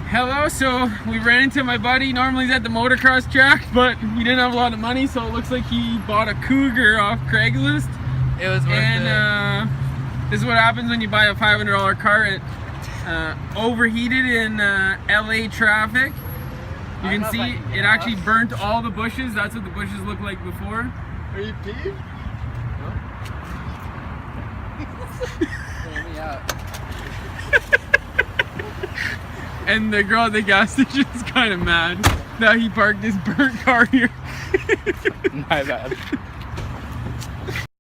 Hello, so we ran into my buddy. Normally he's at the motocross track, but he didn't have a lot of money, so it looks like he bought a Cougar off Craigslist. It was worth it. This is what happens when you buy a $500 car. It overheated in LA traffic. You can see it actually burnt all the bushes. That's what the bushes looked like before. Are you peeved? No. Pull me out. And the girl at the gas station is kind of mad that he parked his burnt car here. My bad.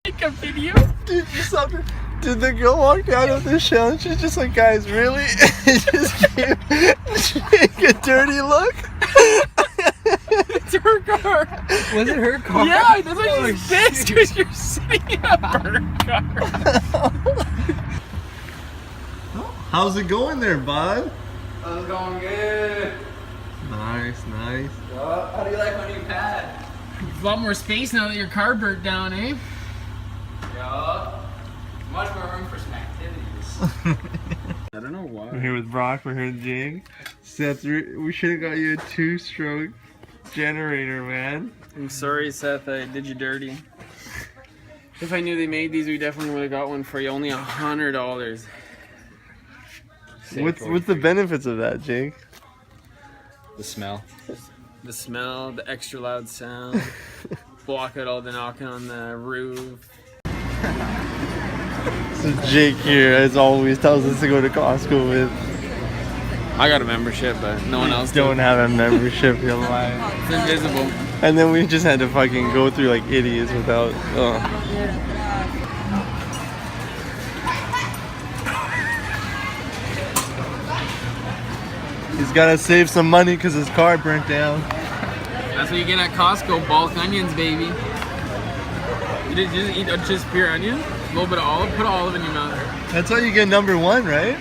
Make a video? Dude, Dude, the girl walked out of the show and she's just like, guys, really? It just gave a dirty look. It's her car. Was it her car? Yeah, that's why she's pissed, because you're sitting in a burnt car. How's it going there, bud? It's going good. Nice, nice. How do you like my new pad? A lot more space now that your car burnt down, eh? Yeah. Much more room for some activities. I don't know why. We're here with Brock, we're here with Jake. Seth, we should have got you a 2-stroke generator, man. I'm sorry, Seth, I did you dirty. If I knew they made these, we definitely would have got one for you. Only $100. What's the benefits of that, Jake? The smell. The smell, the extra loud sound, block out all the knocking on the roof. So Jake here, as always, tells us to go to Costco with. I got a membership, but no one else Don't have a membership, you're lying. It's invisible. And then we just had to fucking go through like idiots without. He's gotta save some money because his car burnt down. That's what you get at Costco, bulk onions, baby. You just eat just pure onion, a little bit of olive, put olive in your mouth. That's how you get number 1, right?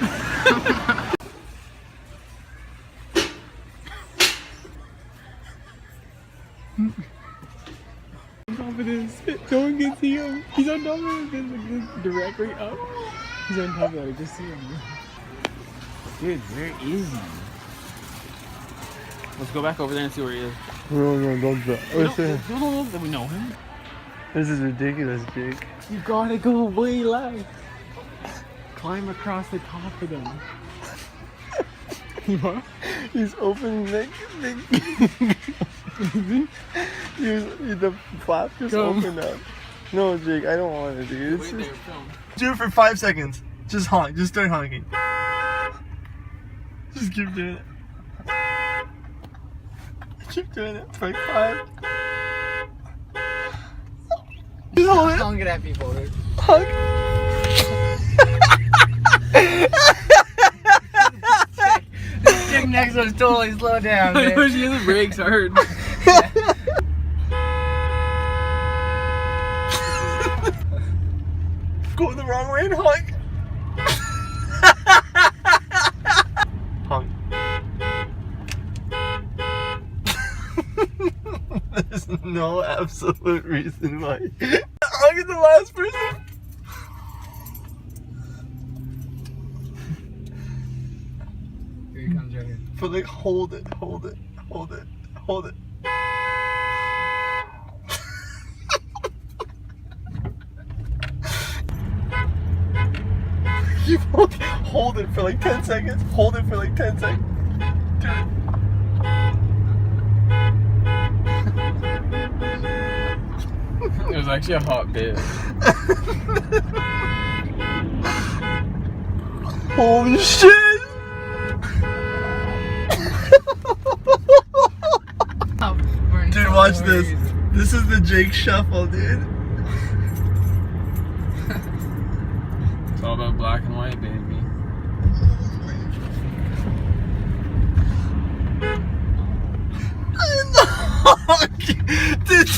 On top of this, no one can see him. He's on top of this, like directly up. He's on top of it, I just see him. Dude, where is he? Let's go back over there and see where he is. No, don't do that. No, we know him. This is ridiculous, Jake. You gotta go way left. Climb across the top of them. What? He's opening the flap just opened up. No, Jake, I don't want to do it. Do it for 5 seconds. Just honk. Just start honking. Just keep doing it. Keep doing it for like 5. Just hold it. Honk it at people, dude. Honk. This chick next to us totally slowed down, I man. know she has the brakes hard. Go the wrong way and honk. Honk. There's no absolute reason why. Honk at the last person. Here he comes right here. But like, hold it. You hold it for like 10 seconds. Hold it for like 10 seconds. Do it. It was actually a hot bit. Holy shit! Dude, watch this. This is the Jake Shuffle, dude. It's all about black and white, baby. Dude,